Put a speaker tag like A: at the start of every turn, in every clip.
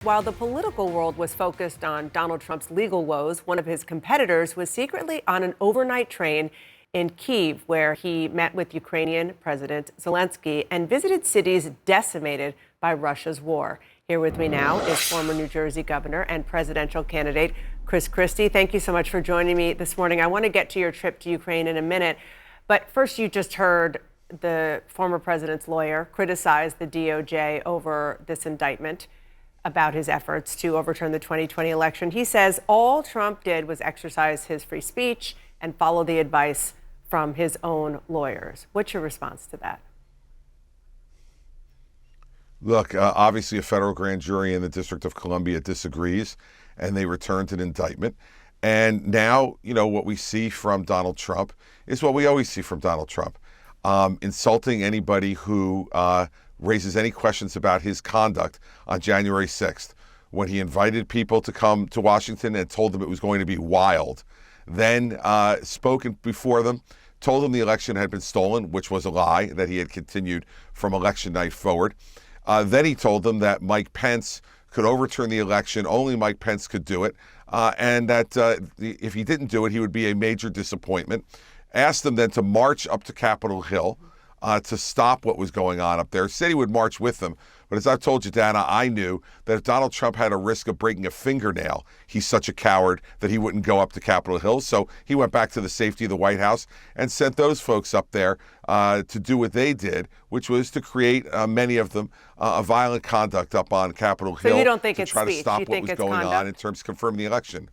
A: While the political world was focused on Donald Trump's legal woes, one of his competitors was secretly on an overnight train in Kyiv, where he met with Ukrainian President Zelensky and visited cities decimated by Russia's war. Here with me now is former New Jersey governor and presidential candidate Chris Christie. Thank you so much for joining me this morning. I want to get to your trip to Ukraine in a minute, but first, you just heard the former president's lawyer criticize the DOJ over this indictment about his efforts to overturn the 2020 election. He says all Trump did was exercise his free speech and follow the advice from his own lawyers. What's your response to that?
B: Look, obviously a federal grand jury in the District of Columbia disagrees, and they returned an indictment. And now, what we see from Donald Trump is what we always see from Donald Trump, insulting anybody who raises any questions about his conduct on January 6th, when he invited people to come to Washington and told them it was going to be wild, then spoken before them, told them the election had been stolen, which was a lie, that he had continued from election night forward. Then he told them that Mike Pence could overturn the election, only Mike Pence could do it, and that if he didn't do it, he would be a major disappointment. Asked them then to march up to Capitol Hill to stop what was going on up there. Said he would march with them. But as I've told you, Dana, I knew that if Donald Trump had a risk of breaking a fingernail, he's such a coward that he wouldn't go up to Capitol Hill. So he went back to the safety of the White House and sent those folks up there to do what they did, which was to create, many of them, a violent conduct up on Capitol Hill.
A: So you don't think
B: to
A: it's
B: try
A: speech?
B: to stop
A: You
B: what
A: think
B: was
A: it's
B: going
A: conduct?
B: on in terms of confirming the election.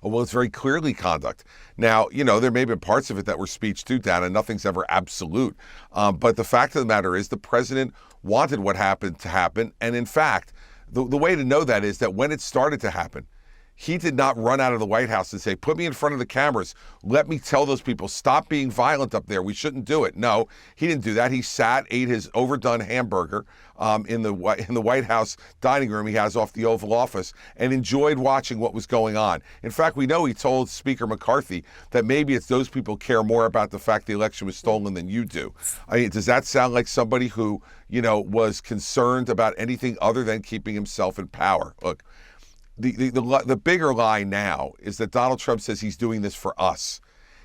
B: Well, it's very clearly conduct. Now, there may have been parts of it that were speech too, Dana. Nothing's ever absolute. But the fact of the matter is the president wanted what happened to happen. And in fact, the way to know that is that when it started to happen, he did not run out of the White House and say, put me in front of the cameras. Let me tell those people, stop being violent up there. We shouldn't do it. No, he didn't do that. He sat, ate his overdone hamburger in the White House dining room he has off the Oval Office, and enjoyed watching what was going on. In fact, we know he told Speaker McCarthy that maybe it's those people care more about the fact the election was stolen than you do. I mean, does that sound like somebody who, was concerned about anything other than keeping himself in power? Look, the bigger lie now is that Donald Trump says he's doing this for us.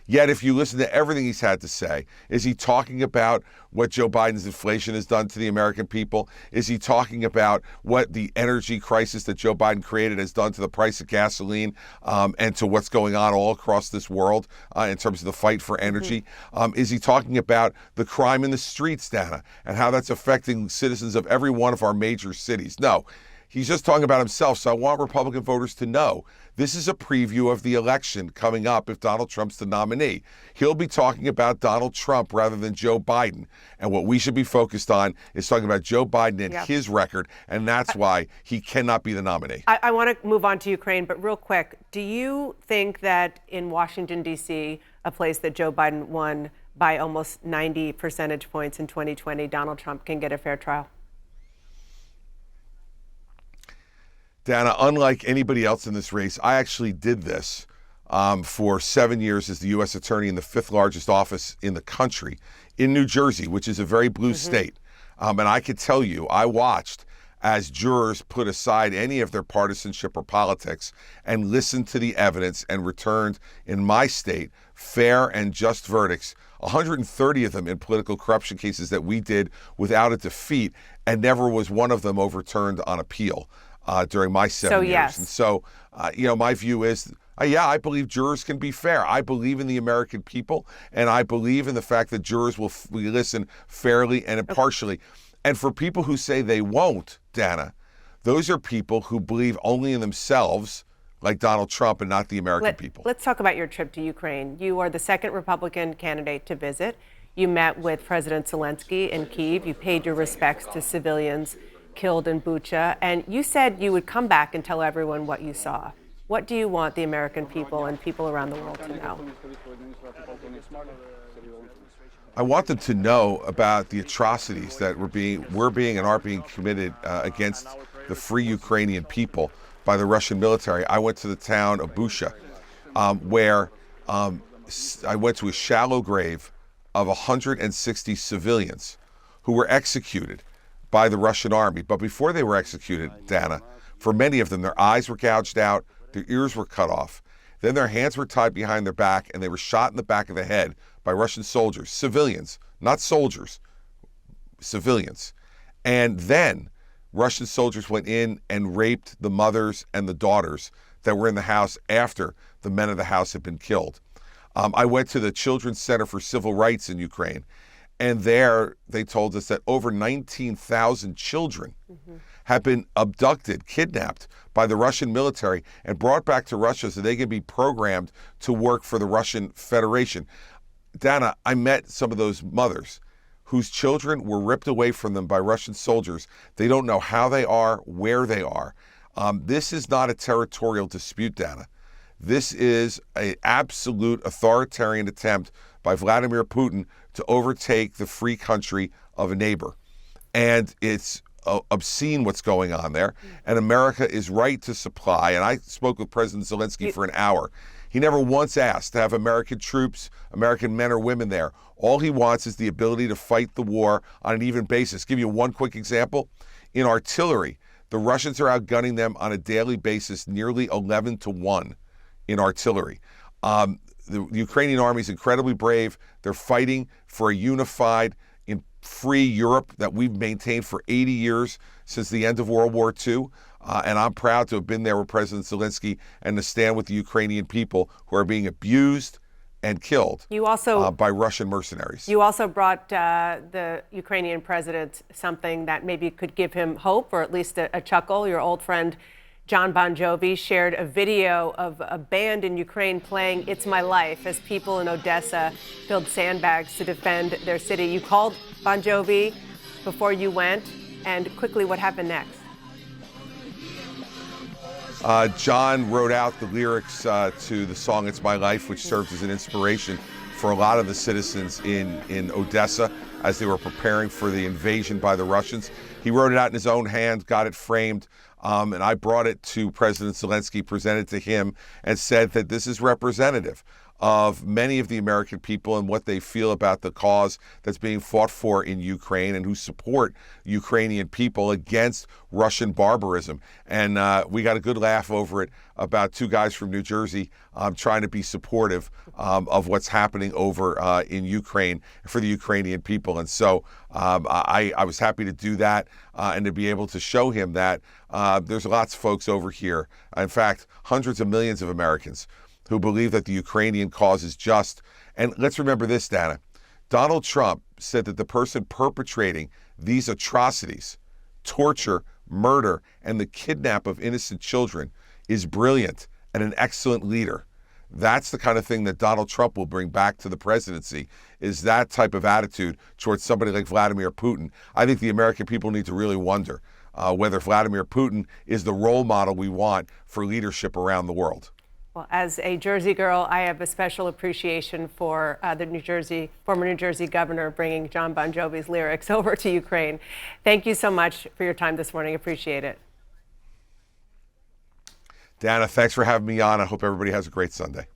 B: Yet if you listen to everything he's had to say, is he talking about what Joe Biden's inflation has done to the American people? Is he talking about what the energy crisis that Joe Biden created has done to the price of gasoline and to what's going on all across this world in terms of the fight for energy? Is he talking about the crime in the streets, Dana, and how that's affecting citizens of every one of our major cities? No. He's just talking about himself, so I want Republican voters to know this is a preview of the election coming up if Donald Trump's the nominee. He'll be talking about Donald Trump rather than Joe Biden. And what we should be focused on is talking about Joe Biden and his record, and that's why he cannot be the nominee.
A: I want to move on to Ukraine, but real quick, do you think that in Washington, D.C., a place that Joe Biden won by almost 90 percentage points in 2020, Donald Trump can get a fair trial?
B: Dana, unlike anybody else in this race, I actually did this for 7 years as the U.S. attorney in the fifth largest office in the country in New Jersey, which is a very blue state. And I could tell you, I watched as jurors put aside any of their partisanship or politics and listened to the evidence and returned, in my state, fair and just verdicts, 130 of them in political corruption cases that we did without a defeat, and never was one of them overturned on appeal. During my 7 years.
A: Yes.
B: And so, my view is, I believe jurors can be fair. I believe in the American people, and I believe in the fact that jurors will listen fairly and impartially. And for people who say they won't, Dana, those are people who believe only in themselves, like Donald Trump, and not the American people.
A: Let's talk about your trip to Ukraine. You are the second Republican candidate to visit. You met with President Zelensky in Kyiv. You paid your respects to civilians killed in Bucha, and you said you would come back and tell everyone what you saw. What do you want the American people and people around the world to know?
B: I want them to know about the atrocities that were being and are being committed against the free Ukrainian people by the Russian military. I went to the town of Bucha, where I went to a shallow grave of 160 civilians who were executed by the Russian army. But before they were executed, Dana, for many of them, their eyes were gouged out, their ears were cut off. Then their hands were tied behind their back, and they were shot in the back of the head by Russian soldiers, civilians, not soldiers, civilians. And then Russian soldiers went in and raped the mothers and the daughters that were in the house after the men of the house had been killed. I went to the Children's Center for Civil Rights in Ukraine, and there they told us that over 19,000 children have been abducted, kidnapped by the Russian military and brought back to Russia so they can be programmed to work for the Russian Federation. Dana, I met some of those mothers whose children were ripped away from them by Russian soldiers. They don't know how they are, where they are. This is not a territorial dispute, Dana. This is an absolute authoritarian attempt by Vladimir Putin to overtake the free country of a neighbor. And it's obscene what's going on there. And America is right to supply. And I spoke with President Zelensky for an hour. He never once asked to have American troops, American men or women there. All he wants is the ability to fight the war on an even basis. Give you one quick example. In artillery, the Russians are outgunning them on a daily basis, nearly 11-1 in artillery. The Ukrainian army is incredibly brave. They're fighting for a unified, free Europe that we've maintained for 80 years since the end of World War II. And I'm proud to have been there with President Zelensky and to stand with the Ukrainian people who are being abused and killed by Russian mercenaries.
A: You also brought the Ukrainian president something that maybe could give him hope, or at least a chuckle. Your old friend Jon Bon Jovi shared a video of a band in Ukraine playing It's My Life as people in Odessa filled sandbags to defend their city. You called Bon Jovi before you went, and quickly, what happened next?
B: John wrote out the lyrics to the song It's My Life, which serves as an inspiration for a lot of the citizens in Odessa as they were preparing for the invasion by the Russians. He wrote it out in his own hand, got it framed, and I brought it to President Zelensky, presented to him, and said that this is representative of many of the American people and what they feel about the cause that's being fought for in Ukraine and who support Ukrainian people against Russian barbarism. And we got a good laugh over it about two guys from New Jersey trying to be supportive of what's happening over in Ukraine for the Ukrainian people. And so I was happy to do that and to be able to show him that there's lots of folks over here, in fact, hundreds of millions of Americans who believe that the Ukrainian cause is just. And let's remember this, Dana. Donald Trump said that the person perpetrating these atrocities, torture, murder, and the kidnap of innocent children is brilliant and an excellent leader. That's the kind of thing that Donald Trump will bring back to the presidency, is that type of attitude towards somebody like Vladimir Putin. I think the American people need to really wonder whether Vladimir Putin is the role model we want for leadership around the world.
A: Well, as a Jersey girl, I have a special appreciation for the former New Jersey governor bringing Jon Bon Jovi's lyrics over to Ukraine. Thank you so much for your time this morning. Appreciate it.
B: Dana, thanks for having me on. I hope everybody has a great Sunday.